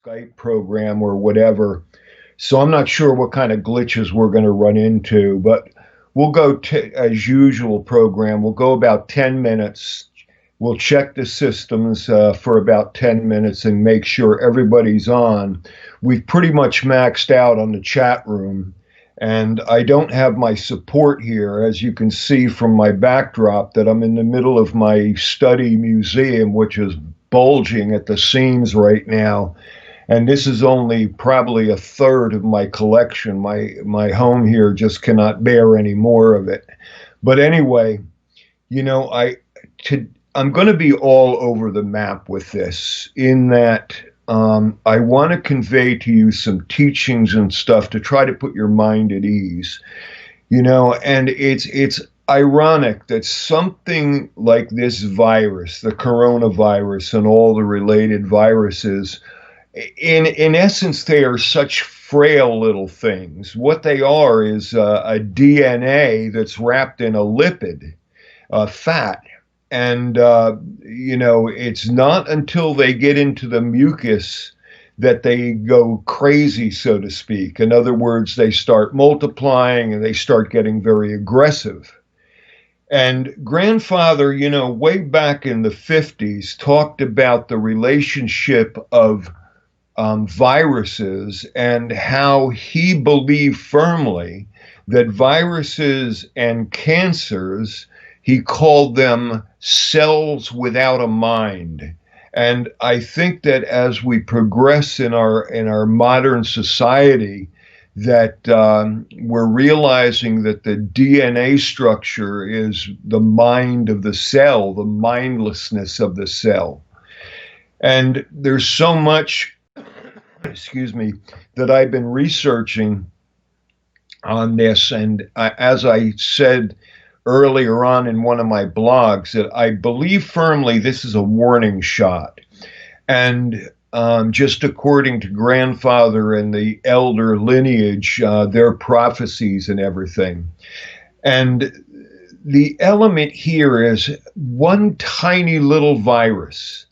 Skype program or whatever. So I'm not sure what kind of glitches we're going to run into, but we'll go as usual program. We'll go about 10 minutes. We'll check the systems for about 10 minutes and make sure everybody's on. We've pretty much maxed out on the chat room. And I don't have my support here, as you can see from my backdrop, that I'm in the middle of my study museum, which is bulging at the seams right now. And this is only probably a third of my collection. My home here just cannot bear any more of it. But anyway, you know, I'm going to be all over the map with this, in that I want to convey to you some teachings and stuff to try to put your mind at ease. You know, and it's ironic that something like this virus, the coronavirus, and all the related viruses, in essence, they are such frail little things. What they are is a DNA that's wrapped in a lipid, fat. And, you know, it's not until they get into the mucus that they go crazy, so to speak. In other words, they start multiplying and they start getting very aggressive. And grandfather, you know, way back in the 50s, talked about the relationship of viruses and how he believed firmly that viruses and cancers, he called them cells without a mind. And I think that as we progress in our modern society, that we're realizing that the DNA structure is the mind of the cell, the mindlessness of the cell. And there's so much, excuse me, that I've been researching on this. And as I said earlier on in one of my blogs, that I believe firmly this is a warning shot. And just according to grandfather and the elder lineage, their prophecies and everything. And the element here is one tiny little virus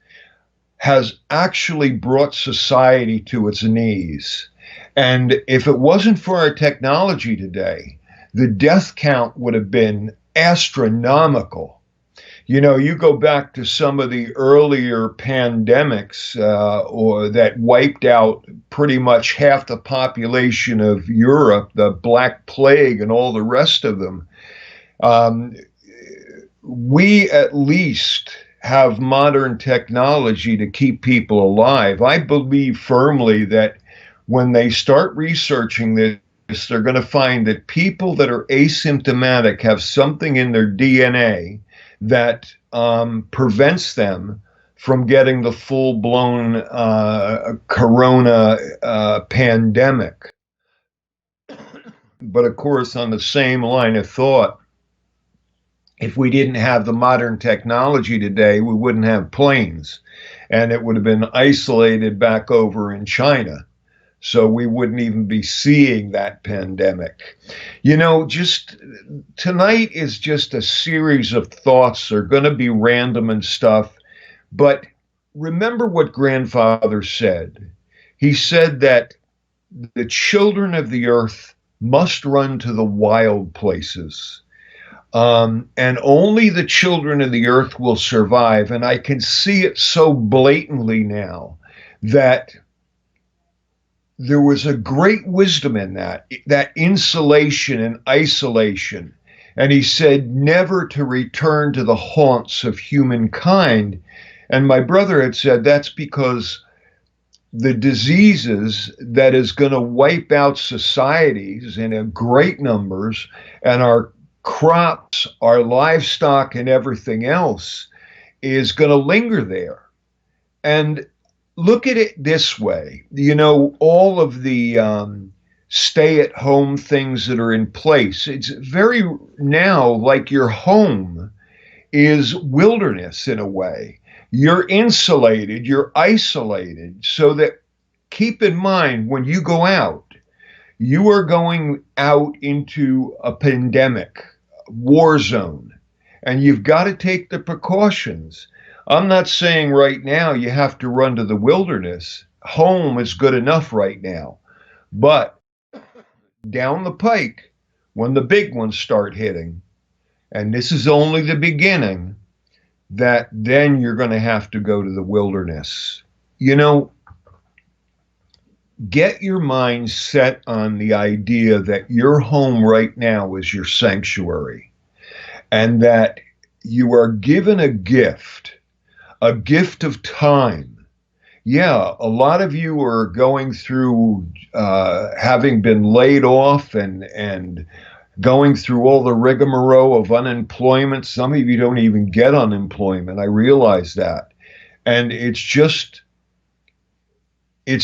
has actually brought society to its knees. And if it wasn't for our technology today, the death count would have been astronomical. You know, you go back to some of the earlier pandemics or that wiped out pretty much half the population of Europe, the Black Plague and all the rest of them. We at least have modern technology to keep people alive. I believe firmly that when they start researching this, they're going to find that people that are asymptomatic have something in their DNA that prevents them from getting the full-blown corona pandemic. But of course, on the same line of thought, if we didn't have the modern technology today, we wouldn't have planes, and it would have been isolated back over in China. So we wouldn't even be seeing that pandemic. You know, just tonight is just a series of thoughts. They're going to be random and stuff. But remember what grandfather said. He said that the children of the earth must run to the wild places. And only the children of the earth will survive. And I can see it so blatantly now that there was a great wisdom in that insulation and isolation. And he said never to return to the haunts of humankind. And my brother had said that's because the diseases that is going to wipe out societies in great numbers, and our crops, our livestock, and everything else is going to linger there. And look at it this way. You know, all of the stay-at-home things that are in place, it's very now like your home is wilderness in a way. You're insulated, you're isolated, so that keep in mind when you go out, you are going out into a pandemic, war zone, and you've got to take the precautions. I'm not saying right now you have to run to the wilderness. home is good enough right now. But down the pike, when the big ones start hitting, and this is only the beginning, that then you're going to have to go to the wilderness. You know, get your mind set on the idea that your home right now is your sanctuary, and that you are given a gift of time. Yeah, a lot of you are going through having been laid off and going through all the rigmarole of unemployment. Some of you don't even get unemployment. I realize that. And it's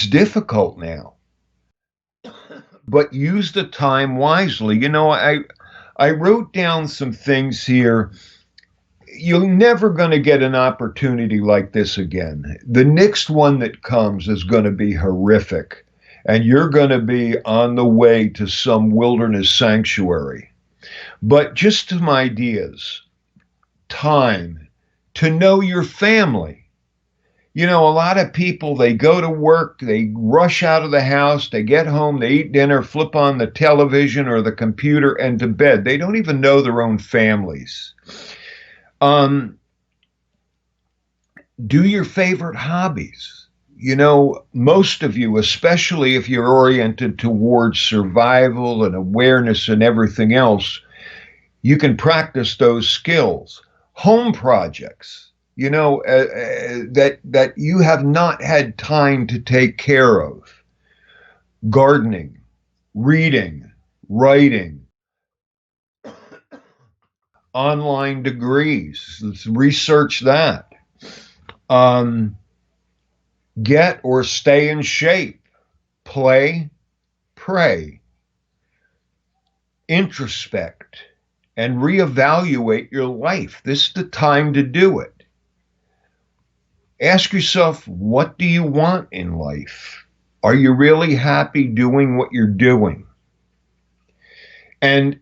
difficult now. But use the time wisely. You know, I wrote down some things here. You're never going to get an opportunity like this again. The next one that comes is going to be horrific, and you're going to be on the way to some wilderness sanctuary. But just some ideas, time, to know your family. You know, a lot of people, they go to work, they rush out of the house, they get home, they eat dinner, flip on the television or the computer, and to bed. They don't even know their own families. Do your favorite hobbies. You know, most of you, especially if you're oriented towards survival and awareness and everything else, you can practice those skills. Home projects, you know, that you have not had time to take care of. Gardening, reading, writing, online degrees. Let's research that. Get or stay in shape. Play, pray. Introspect and reevaluate your life. This is the time to do it. Ask yourself, what do you want in life? Are you really happy doing what you're doing? And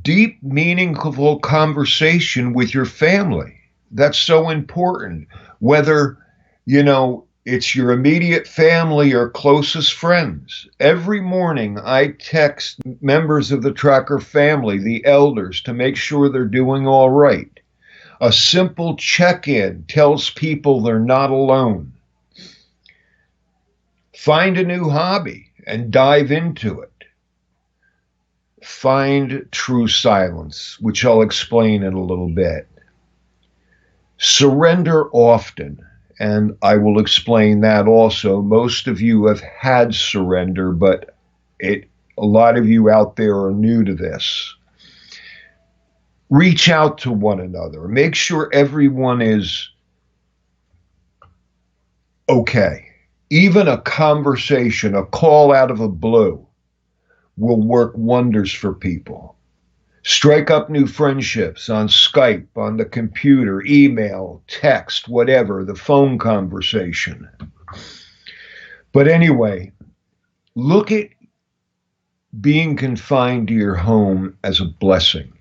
deep, meaningful conversation with your family. That's so important. Whether, you know, it's your immediate family or closest friends. Every morning I text members of the Tracker family, the elders, to make sure they're doing all right. A simple check-in tells people they're not alone. Find a new hobby and dive into it. Find true silence, which I'll explain in a little bit. Surrender often, and I will explain that also. Most of you have had surrender, but a lot of you out there are new to this. Reach out to one another. Make sure everyone is okay. Even a conversation, a call out of the blue, will work wonders for people. Strike up new friendships on Skype, on the computer, email, text, whatever, the phone conversation. But anyway, look at being confined to your home as a blessing.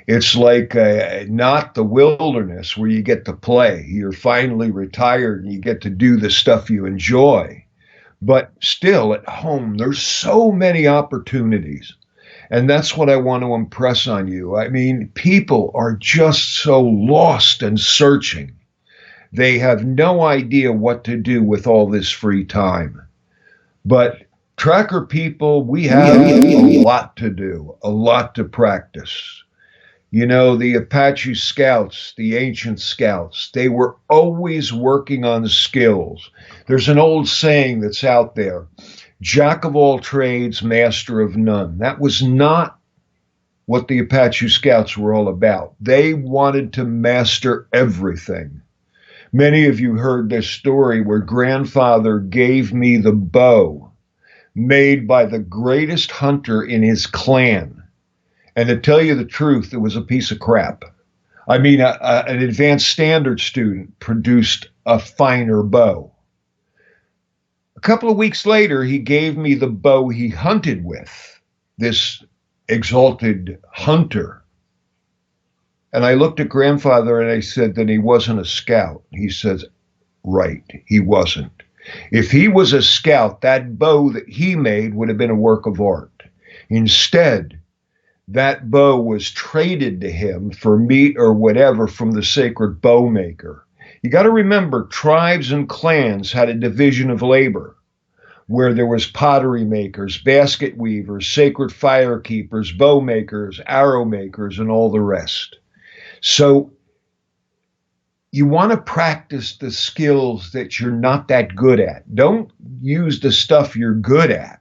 It's like not the wilderness where you get to play. You're finally retired and you get to do the stuff you enjoy. But still at home, there's so many opportunities. And that's what I want to impress on you. I mean, people are just so lost and searching. They have no idea what to do with all this free time. But Tracker people, we have a lot to do, a lot to practice. You know, the Apache scouts, the ancient scouts, they were always working on skills. There's an old saying that's out there, jack of all trades, master of none. That was not what the Apache scouts were all about. They wanted to master everything. Many of you heard this story where grandfather gave me the bow made by the greatest hunter in his clan. And to tell you the truth, it was a piece of crap. I mean, an advanced standard student produced a finer bow. A couple of weeks later, he gave me the bow he hunted with, this exalted hunter. And I looked at grandfather and I said, then he wasn't a scout. He says, right, he wasn't. If he was a scout, that bow that he made would have been a work of art. Instead, that bow was traded to him for meat or whatever from the sacred bow maker. You got to remember, tribes and clans had a division of labor where there was pottery makers, basket weavers, sacred fire keepers, bow makers, arrow makers, and all the rest. So you want to practice the skills that you're not that good at. Don't use the stuff you're good at.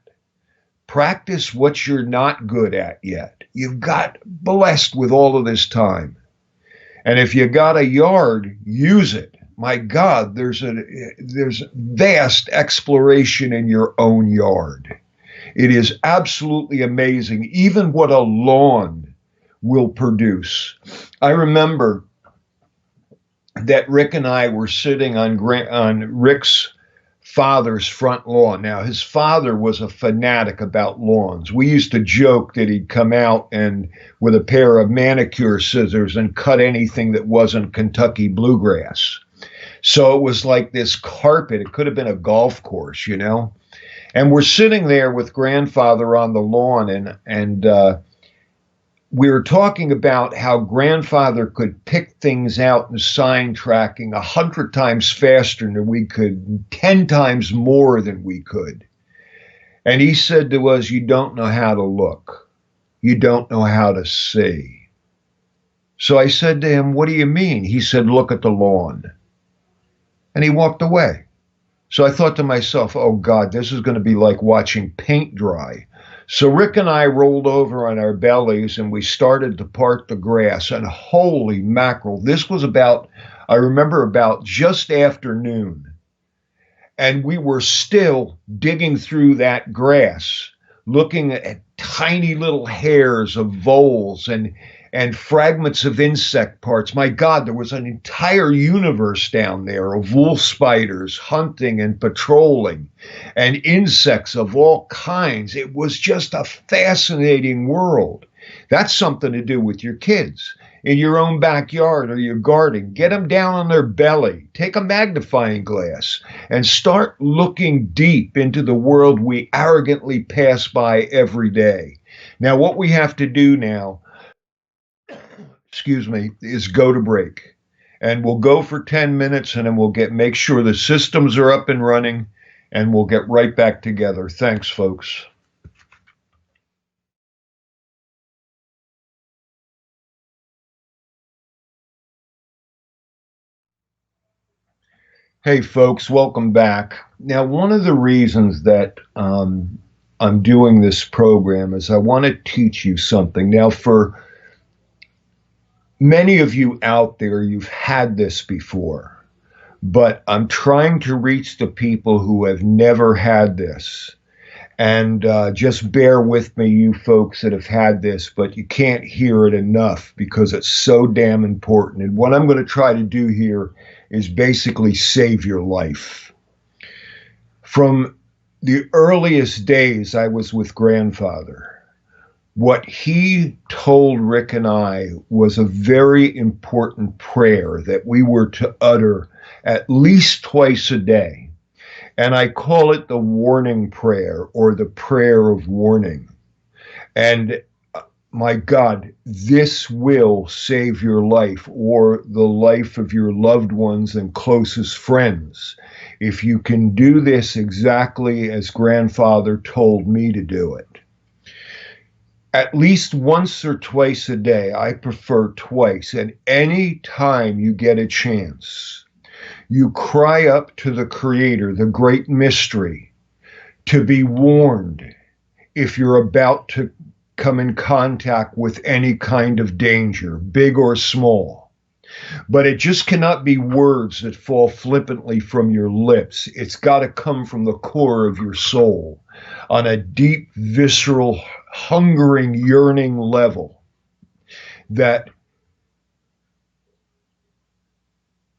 Practice what you're not good at yet. You've got blessed with all of this time. And if you got a yard, use it. My God, there's vast exploration in your own yard. It is absolutely amazing, even what a lawn will produce. I remember that Rick and I were sitting on Rick's father's front lawn. Now, his father was a fanatic about lawns. We used to joke that he'd come out and with a pair of manicure scissors and cut anything that wasn't Kentucky bluegrass. So it was like this carpet. It could have been a golf course, you know. And we're sitting there with grandfather on the lawn, and we were talking about how grandfather could pick things out in sign tracking 100 times faster than we could, 10 times more than we could. And he said to us, "You don't know how to look. You don't know how to see." So I said to him, "What do you mean?" He said, "Look at the lawn." And he walked away. So I thought to myself, oh God, this is going to be like watching paint dry. So Rick and I rolled over on our bellies and we started to part the grass, and holy mackerel, this was I remember about just after noon. And we were still digging through that grass, looking at tiny little hairs of voles and fragments of insect parts. My God, there was an entire universe down there of wolf spiders hunting and patrolling, and insects of all kinds. It was just a fascinating world. That's something to do with your kids in your own backyard or your garden. Get them down on their belly, take a magnifying glass, and start looking deep into the world we arrogantly pass by every day. Now, what we have to do now, is go to break. And we'll go for 10 minutes and then we'll make sure the systems are up and running, and we'll get right back together. Thanks, folks. Hey, folks, welcome back. Now, one of the reasons that I'm doing this program is I want to teach you something. Now, for many of you out there, you've had this before, but I'm trying to reach the people who have never had this. And just bear with me, you folks that have had this, but you can't hear it enough because it's so damn important. And what I'm going to try to do here is basically save your life. From the earliest days I was with grandfather, what he told Rick and I was a very important prayer that we were to utter at least twice a day. And I call it the warning prayer, or the prayer of warning. And my God, this will save your life or the life of your loved ones and closest friends if you can do this exactly as grandfather told me to do it. At least once or twice a day. I prefer twice. And any time you get a chance, you cry up to the Creator, the great mystery, to be warned if you're about to come in contact with any kind of danger, big or small. But it just cannot be words that fall flippantly from your lips. It's got to come from the core of your soul on a deep, visceral, hungering, yearning level that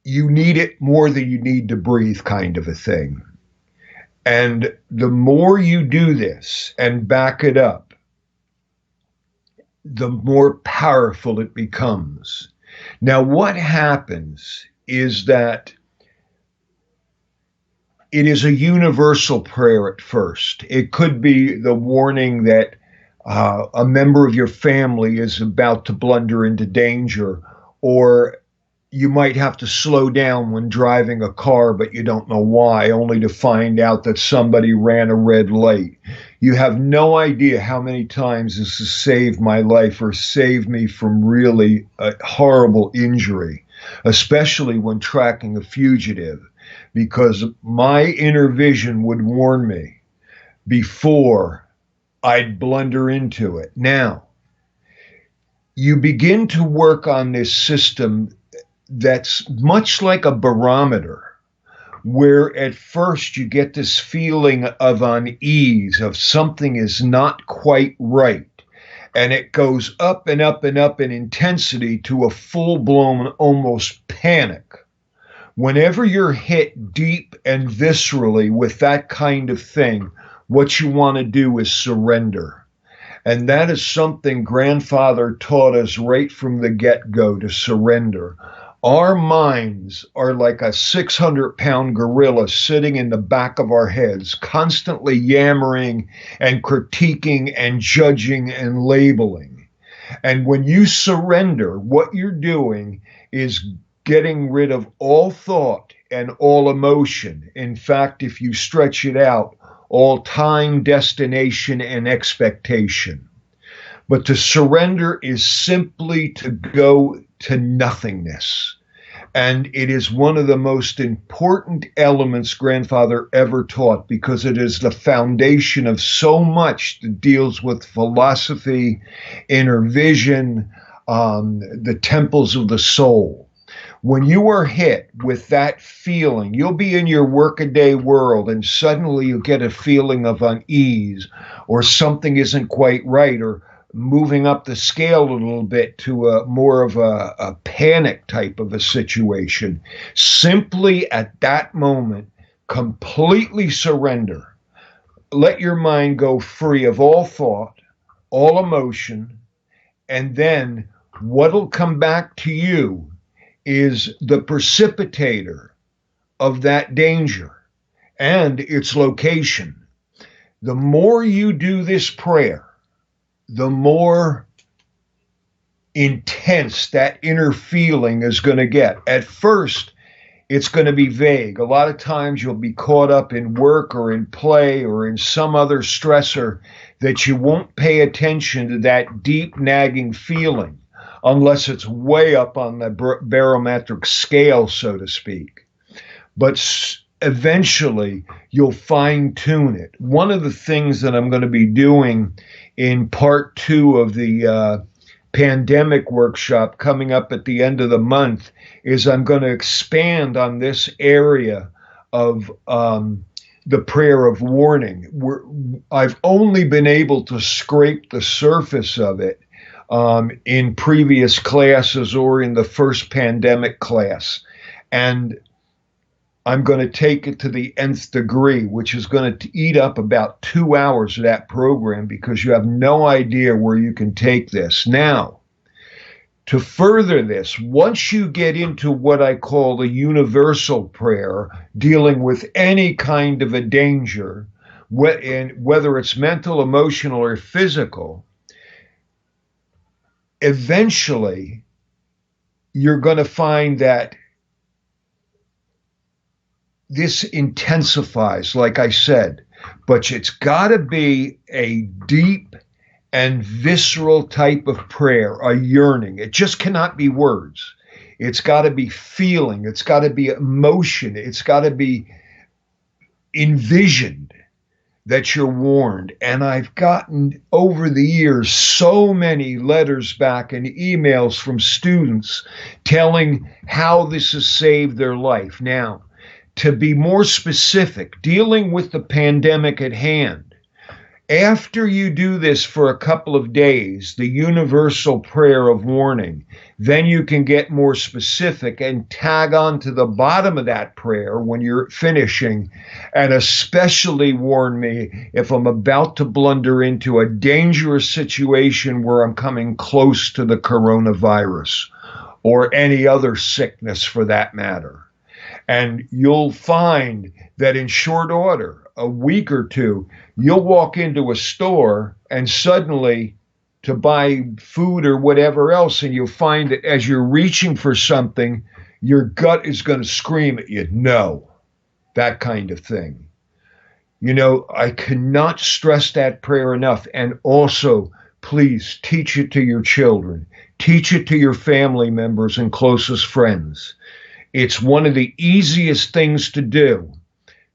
you need it more than you need to breathe, kind of a thing. And the more you do this and back it up, the more powerful it becomes. Now, what happens is that it is a universal prayer at first. It could be the warning that a member of your family is about to blunder into danger, or you might have to slow down when driving a car, but you don't know why, only to find out that somebody ran a red light. You have no idea how many times this has saved my life or saved me from really a horrible injury, especially when tracking a fugitive, because my inner vision would warn me before I'd blunder into it. Now, you begin to work on this system that's much like a barometer, where at first you get this feeling of unease, of something is not quite right. And it goes up and up and up in intensity to a full-blown almost panic. Whenever you're hit deep and viscerally with that kind of thing, what you want to do is surrender. And that is something Grandfather taught us right from the get-go, to surrender. Our minds are like a 600-pound gorilla sitting in the back of our heads, constantly yammering and critiquing and judging and labeling. And when you surrender, what you're doing is getting rid of all thought and all emotion. In fact, if you stretch it out, all time, destination, and expectation. But to surrender is simply to go to nothingness. And it is one of the most important elements Grandfather ever taught, because it is the foundation of so much that deals with philosophy, inner vision, the temples of the soul. When you are hit with that feeling, you'll be in your workaday world and suddenly you get a feeling of unease, or something isn't quite right, or moving up the scale a little bit to a more of a panic type of a situation. Simply at that moment, completely surrender. Let your mind go free of all thought, all emotion, and then what'll come back to you is the precipitator of that danger and its location. The more you do this prayer, the more intense that inner feeling is going to get. At first, it's going to be vague. A lot of times you'll be caught up in work or in play or in some other stressor that you won't pay attention to that deep nagging feeling unless it's way up on the barometric scale, so to speak. But eventually you'll fine tune it. One of the things that I'm going to be doing in part 2 of the pandemic workshop coming up at the end of the month is I'm going to expand on this area of the prayer of warning. I've only been able to scrape the surface of it in previous classes or in the first pandemic class. And I'm going to take it to the nth degree, which is going to eat up about 2 hours of that program, because you have no idea where you can take this. Now, to further this, once you get into what I call the universal prayer, dealing with any kind of a danger, whether it's mental, emotional, or physical, eventually you're going to find that this intensifies, like I said, but it's got to be a deep and visceral type of prayer, a yearning. It just cannot be words. It's got to be feeling. It's got to be emotion. It's got to be envisioned that you're warned. And I've gotten over the years so many letters back and emails from students telling how this has saved their life. Now, to be more specific, dealing with the pandemic at hand, after you do this for a couple of days, the universal prayer of warning, then you can get more specific and tag on to the bottom of that prayer when you're finishing, and especially warn me if I'm about to blunder into a dangerous situation where I'm coming close to the coronavirus or any other sickness for that matter. And you'll find that in short order, a week or two, you'll walk into a store and suddenly to buy food or whatever else, and you'll find that as you're reaching for something, your gut is going to scream at you, no, that kind of thing. You know, I cannot stress that prayer enough. And also, please teach it to your children, teach it to your family members and closest friends. It's one of the easiest things to do.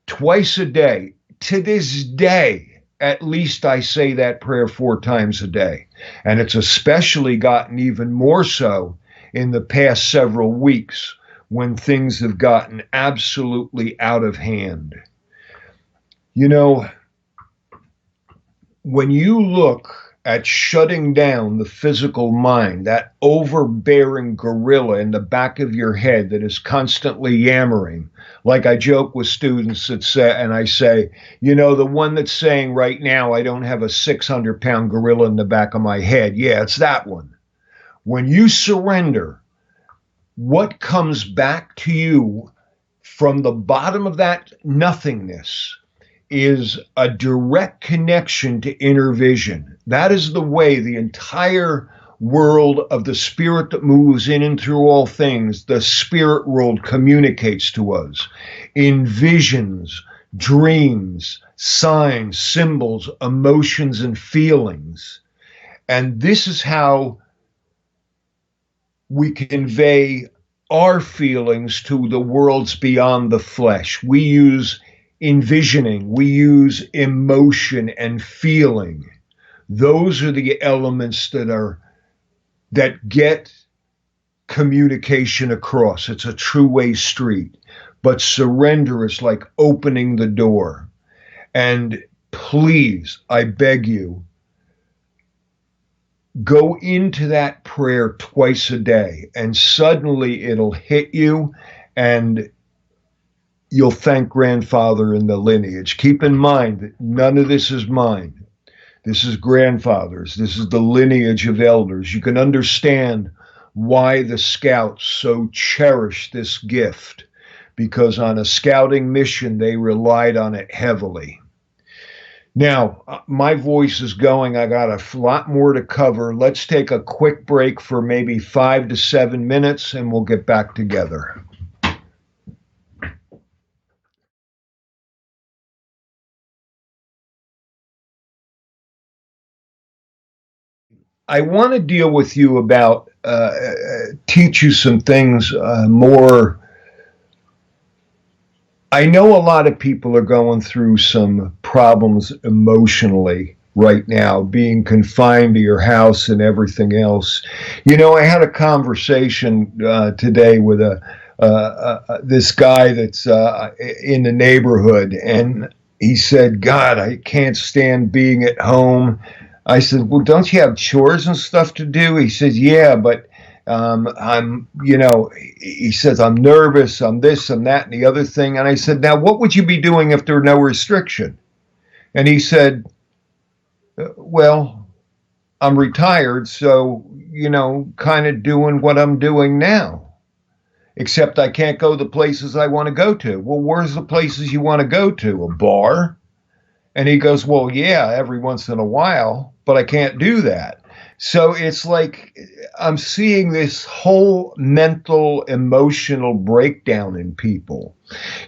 Twice a day, to this day, at least I say that prayer 4 times a day. And it's especially gotten even more so in the past several weeks when things have gotten absolutely out of hand. You know, when you look at shutting down the physical mind, that overbearing gorilla in the back of your head that is constantly yammering, like I joke with students that say, and I say, you know, the one that's saying right now, I don't have a 600-pound gorilla in the back of my head. Yeah, it's that one. When you surrender, what comes back to you from the bottom of that nothingness is a direct connection to inner vision. That is the way the entire world of the spirit that moves in and through all things, the spirit world communicates to us in visions, dreams, signs, symbols, emotions, and feelings. And this is how we convey our feelings to the worlds beyond the flesh. We use envisioning, we use emotion and feeling. Those are the elements that get communication across. It's a two-way street. But surrender is like opening the door. And please, I beg you, go into that prayer twice a day, and suddenly it'll hit you, and you'll thank grandfather in the lineage. Keep in mind that none of this is mine. This is grandfather's. This is the lineage of elders. You can understand why the scouts so cherish this gift, because on a scouting mission, they relied on it heavily. Now, my voice is going. I got a lot more to cover. Let's take a quick break for maybe 5 to 7 minutes, and we'll get back together. I want to deal with you about, teach you some things more. I know a lot of people are going through some problems emotionally right now, being confined to your house and everything else. You know, I had a conversation today with this guy that's in the neighborhood, and he said, God, I can't stand being at home. I said, well, don't you have chores and stuff to do? He says, yeah, but he says, I'm nervous, I'm this, I'm that, and the other thing. And I said, now, what would you be doing if there were no restriction? And he said, well, I'm retired, so, kind of doing what I'm doing now, except I can't go the places I want to go to. Well, where's the places you want to go to? A bar? And he goes, well, yeah, every once in a while, but I can't do that. So it's like I'm seeing this whole mental, emotional breakdown in people.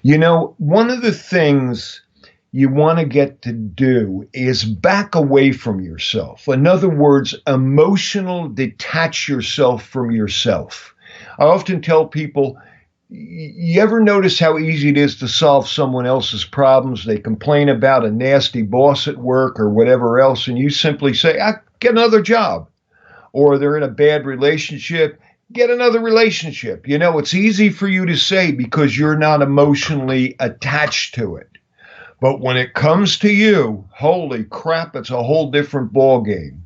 One of the things you want to get to do is back away from yourself. In other words, emotional, detach yourself from yourself. I often tell people, you ever notice how easy it is to solve someone else's problems? They complain about a nasty boss at work or whatever else, and you simply say, get another job. Or they're in a bad relationship, get another relationship. It's easy for you to say because you're not emotionally attached to it. But when it comes to you, holy crap, it's a whole different ballgame.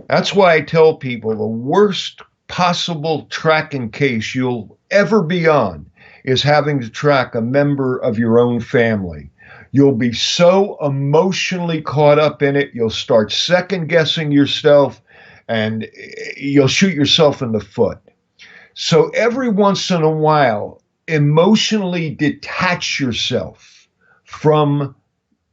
That's why I tell people the worst possible tracking case you'll ever be on is having to track a member of your own family. You'll be so emotionally caught up in it, you'll start second guessing yourself, and you'll shoot yourself in the foot. So every once in a while, emotionally detach yourself from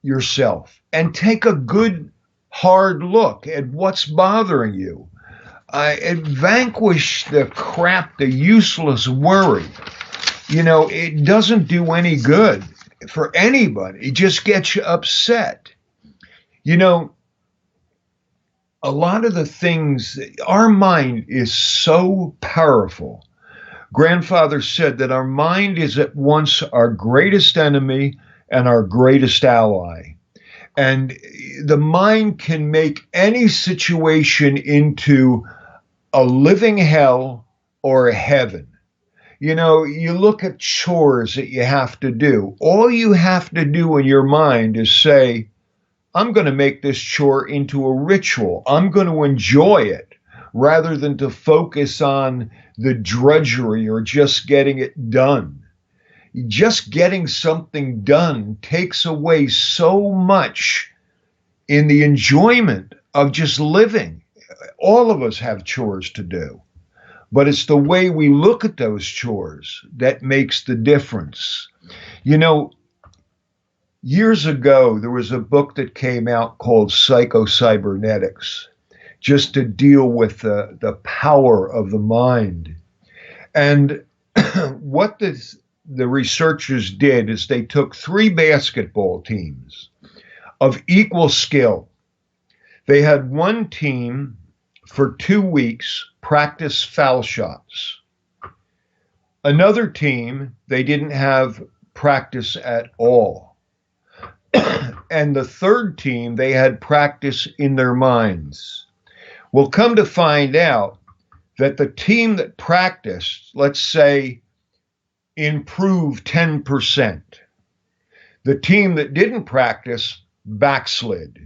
yourself and take a good hard look at what's bothering you. And vanquish the crap, the useless worry. It doesn't do any good for anybody. It just gets you upset. A lot of the things, our mind is so powerful. Grandfather said that our mind is at once our greatest enemy and our greatest ally. And the mind can make any situation into a living hell or a heaven. You look at chores that you have to do. All you have to do in your mind is say, I'm going to make this chore into a ritual. I'm going to enjoy it rather than to focus on the drudgery or just getting it done. Just getting something done takes away so much in the enjoyment of just living. All of us have chores to do, but it's the way we look at those chores that makes the difference. Years ago, there was a book that came out called Psycho-Cybernetics, just to deal with the power of the mind. And what the researchers did is they took 3 basketball teams of equal skill. They had one team for 2 weeks practice foul shots. Another team, they didn't have practice at all. And the third team, they had practice in their minds. Well, come to find out that the team that practiced, let's say, improved 10%. The team that didn't practice backslid.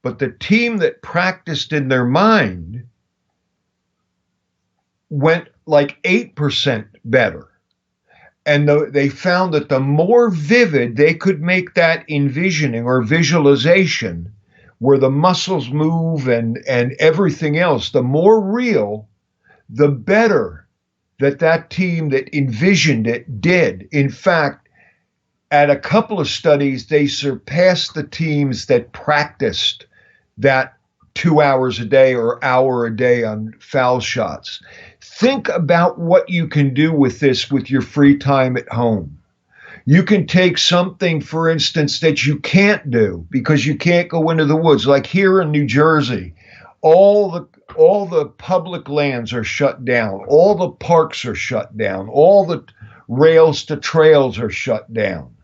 But the team that practiced in their mind went like 8% better. And they found that the more vivid they could make that envisioning or visualization, where the muscles move and everything else, the more real, the better that team that envisioned it did. In fact, at a couple of studies, they surpassed the teams that practiced that 2 hours a day or hour a day on foul shots. Think about what you can do with this with your free time at home. You can take something, for instance, that you can't do because you can't go into the woods. Like here in New Jersey, all the public lands are shut down. All the parks are shut down. All the rails to trails are shut down.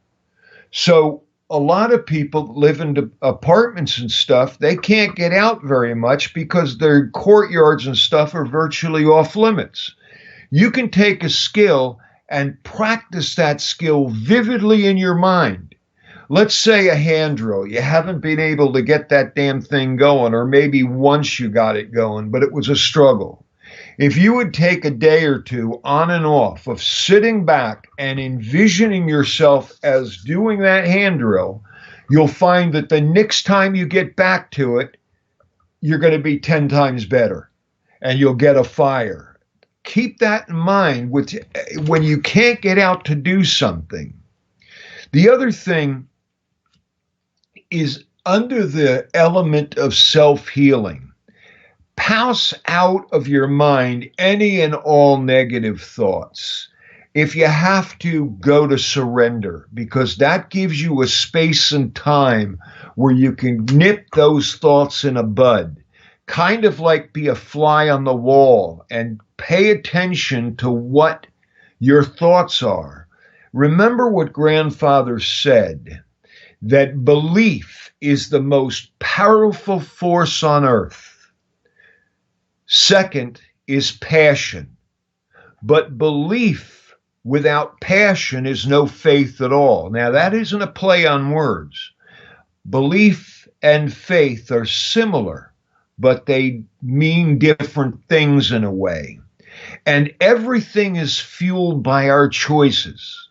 So a lot of people live in apartments and stuff. They can't get out very much because their courtyards and stuff are virtually off limits. You can take a skill and practice that skill vividly in your mind. Let's say a hand drill. You haven't been able to get that damn thing going, or maybe once you got it going, but it was a struggle. If you would take a day or two on and off of sitting back and envisioning yourself as doing that hand drill, you'll find that the next time you get back to it, you're going to be 10 times better and you'll get a fire. Keep that in mind when you can't get out to do something. The other thing is under the element of self-healing. Pass out of your mind any and all negative thoughts. If you have to, go to surrender, because that gives you a space and time where you can nip those thoughts in a bud, kind of like be a fly on the wall and pay attention to what your thoughts are. Remember what Grandfather said, that belief is the most powerful force on earth. Second is passion. But belief without passion is no faith at all. Now, that isn't a play on words. Belief and faith are similar, but they mean different things in a way. And everything is fueled by our choices.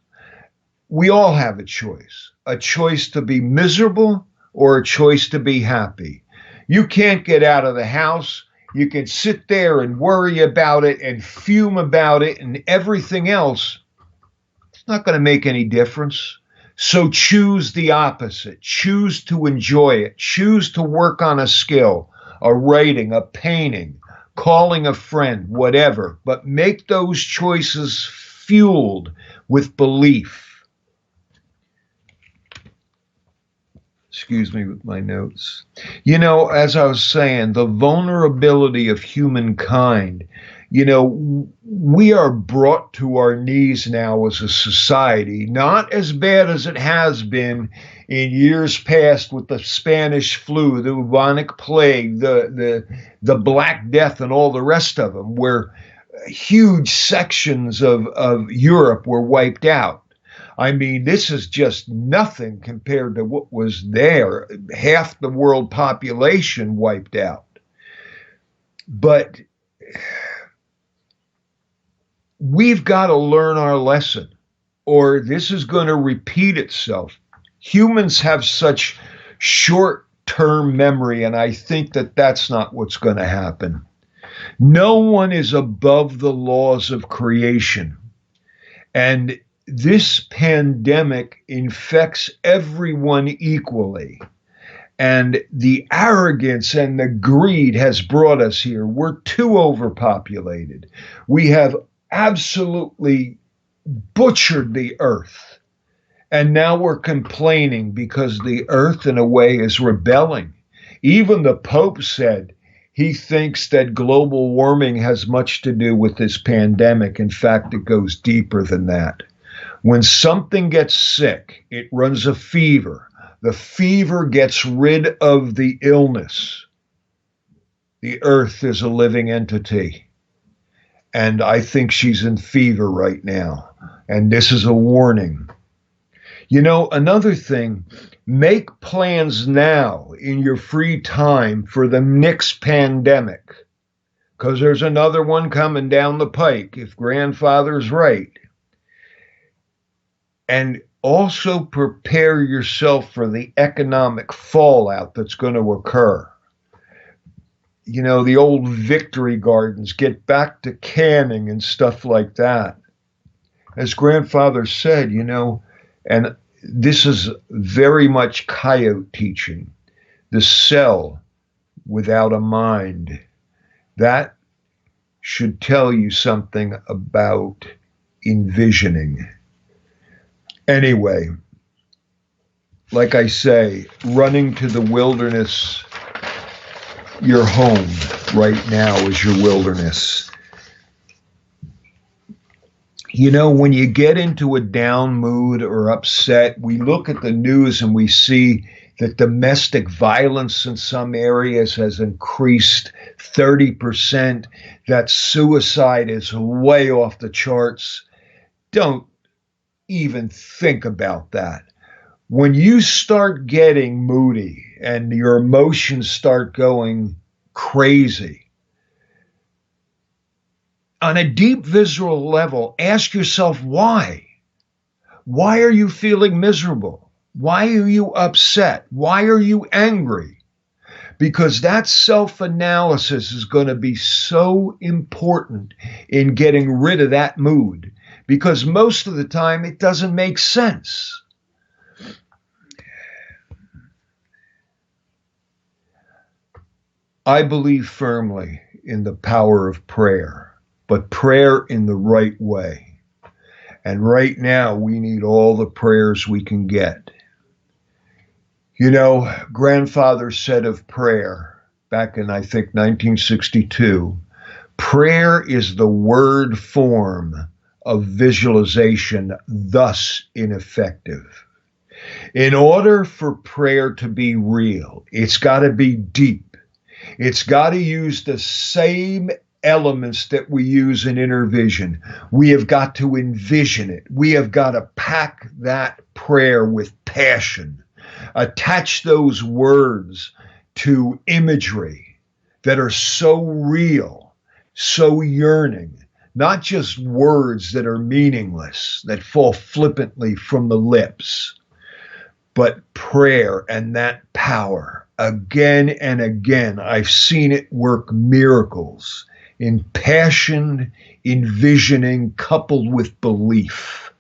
We all have a choice to be miserable or a choice to be happy. You can't get out of the house. You can sit there and worry about it and fume about it and everything else, It's not going to make any difference. So choose the opposite. Choose to enjoy it. Choose to work on a skill, a writing, a painting, calling a friend, whatever. But make those choices fueled with belief. Excuse me with my notes. You know, as I was saying, the vulnerability of humankind, you know, we are brought to our knees now as a society, not as bad as it has been in years past with the Spanish flu, the bubonic plague, the Black Death, and all the rest of them, where huge sections of Europe were wiped out. I mean, this is just nothing compared to what was there. Half the world population wiped out. But we've got to learn our lesson, or this is going to repeat itself. Humans have such short-term memory, and I think that that's not what's going to happen. No one is above the laws of creation. And this pandemic infects everyone equally. And the arrogance and the greed has brought us here. We're too overpopulated. We have absolutely butchered the earth. And now we're complaining because the earth, in a way, is rebelling. Even the Pope said he thinks that global warming has much to do with this pandemic. In fact, it goes deeper than that. When something gets sick, it runs a fever. The fever gets rid of the illness. The earth is a living entity. And I think she's in fever right now. And this is a warning. You know, another thing, make plans now in your free time for the next pandemic. Because there's another one coming down the pike, if grandfather's right. And also prepare yourself for the economic fallout that's going to occur. You know, the old victory gardens, get back to canning and stuff like that. As grandfather said, you know, and this is very much coyote teaching, the cell without a mind. That should tell you something about envisioning. Anyway, like I say, running to the wilderness, your home right now is your wilderness. You know, when you get into a down mood or upset, we look at the news and we see that domestic violence in some areas has increased 30%, that suicide is way off the charts. Don't even think about that. When you start getting moody and your emotions start going crazy, on a deep visceral level, ask yourself why. Why are you feeling miserable? Why are you upset? Why are you angry? Because that self-analysis is going to be so important in getting rid of that mood. Because most of the time, it doesn't make sense. I believe firmly in the power of prayer, but prayer in the right way. And right now, we need all the prayers we can get. You know, grandfather said of prayer back in, I think, 1962, prayer is the word form of visualization, thus ineffective. In order for prayer to be real, it's got to be deep. It's got to use the same elements that we use in inner vision. We have got to envision it. We have got to pack that prayer with passion. Attach those words to imagery that are so real, so yearning. Not just words that are meaningless, that fall flippantly from the lips, but prayer and that power. Again and again, I've seen it work miracles in passion, envisioning, coupled with belief.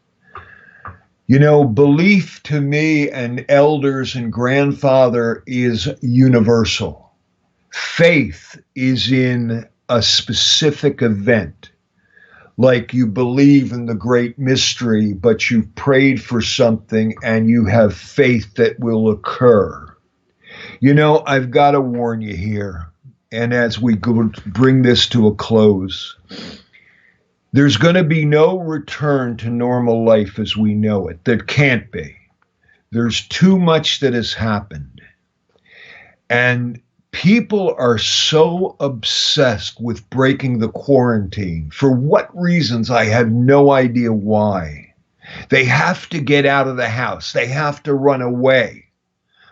Belief to me and elders and grandfather is universal. Faith is in a specific event. Like you believe in the great mystery, but you've prayed for something and you have faith that will occur. I've got to warn you here, and as we bring this to a close, there's going to be no return to normal life as we know it. There can't be. There's too much that has happened. And people are so obsessed with breaking the quarantine. For what reasons, I have no idea why. They have to get out of the house. They have to run away.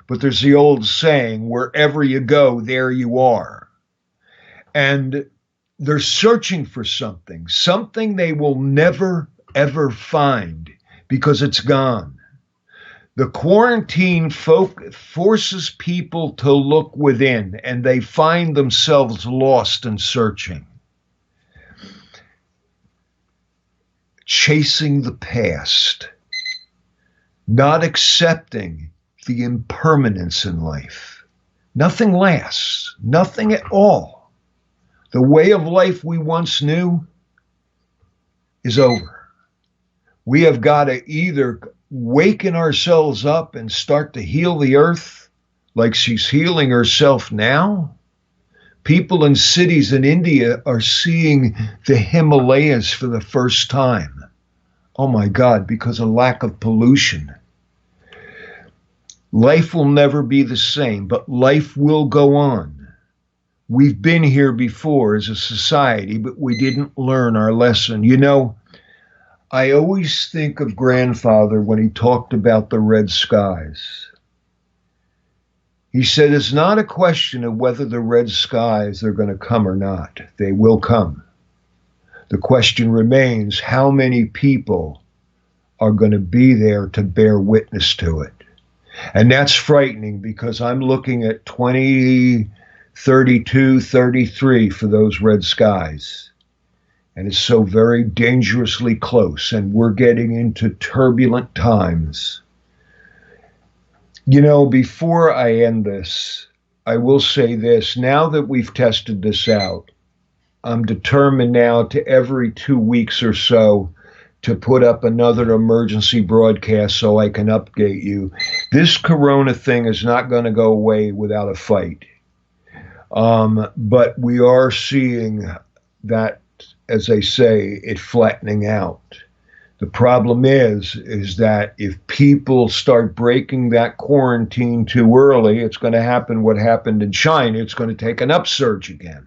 But there's the old saying, wherever you go, there you are. And they're searching for something they will never, ever find because it's gone. The quarantine forces people to look within, and they find themselves lost and searching. Chasing the past, not accepting the impermanence in life. Nothing lasts, nothing at all. The way of life we once knew is over. We have got to either waken ourselves up and start to heal the earth like she's healing herself now. People in cities in India are seeing the Himalayas for the first time. Oh my God, because of lack of pollution. Life will never be the same, but life will go on. We've been here before as a society, but we didn't learn our lesson. I always think of grandfather when he talked about the red skies. He said it's not a question of whether the red skies are going to come or not. They will come. The question remains, how many people are going to be there to bear witness to it? And that's frightening because I'm looking at 2032, 33 for those red skies. And it's so very dangerously close, and we're getting into turbulent times. Before I end this, I will say this. Now that we've tested this out, I'm determined now to every 2 weeks or so to put up another emergency broadcast so I can update you. This corona thing is not going to go away without a fight. But we are seeing that, as they say, it flattening out. The problem is that if people start breaking that quarantine too early, it's going to happen what happened in China. It's going to take an upsurge again.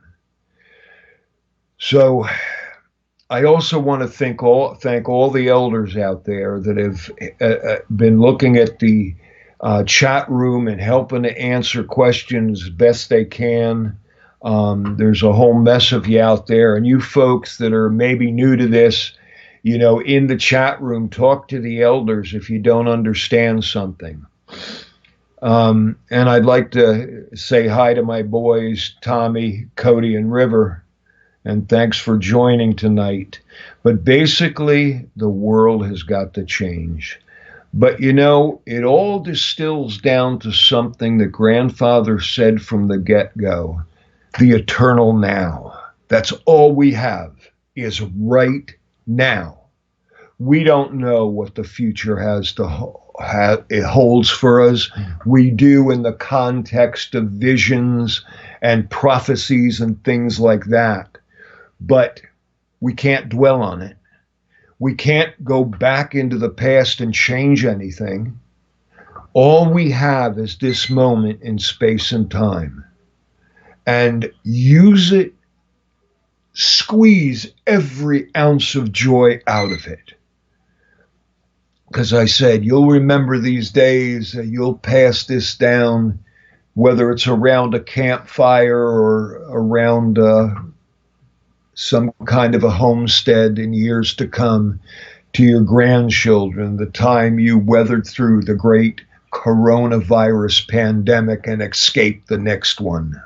So I also want to thank all the elders out there that have been looking at the chat room and helping to answer questions best they can. There's a whole mess of you out there, and you folks that are maybe new to this, in the chat room, talk to the elders if you don't understand something. And I'd like to say hi to my boys, Tommy, Cody, and River. And thanks for joining tonight. But basically, the world has got to change. But it all distills down to something that grandfather said from the get-go, the eternal now. That's all we have is right now. We don't know what the future it holds for us. We do in the context of visions and prophecies and things like that. But we can't dwell on it. We can't go back into the past and change anything. All we have is this moment in space and time. And use it, squeeze every ounce of joy out of it. Because I said, you'll remember these days, you'll pass this down, whether it's around a campfire or around some kind of a homestead in years to come, to your grandchildren, the time you weathered through the great coronavirus pandemic and escaped the next one.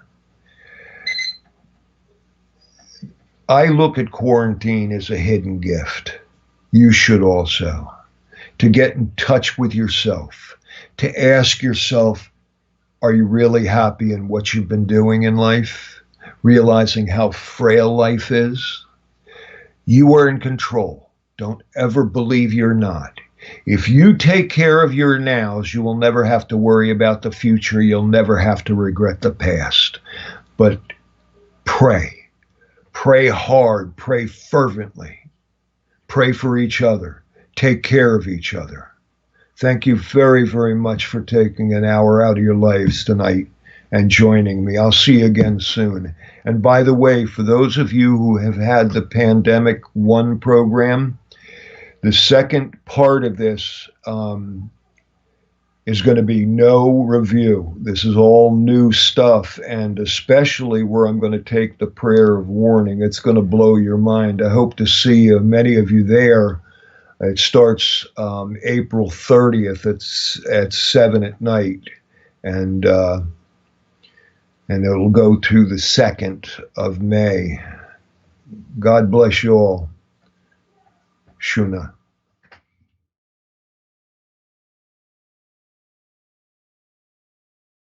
I look at quarantine as a hidden gift. You should also. to get in touch with yourself, to ask yourself, are you really happy in what you've been doing in life? Realizing how frail life is. You are in control. Don't ever believe you're not. If you take care of your nows, you will never have to worry about the future. You'll never have to regret the past. But pray. Pray hard. Pray fervently. Pray for each other. Take care of each other. Thank you very, very much for taking an hour out of your lives tonight and joining me. I'll see you again soon. And by the way, for those of you who have had the Pandemic 1 program, the second part of this is going to be no review. This is all new stuff, and especially where I'm going to take the prayer of warning. It's going to blow your mind. I hope to see many of you there. It starts April 30th. It's at 7 at night, and it'll go to the 2nd of May. God bless you all. Shuna.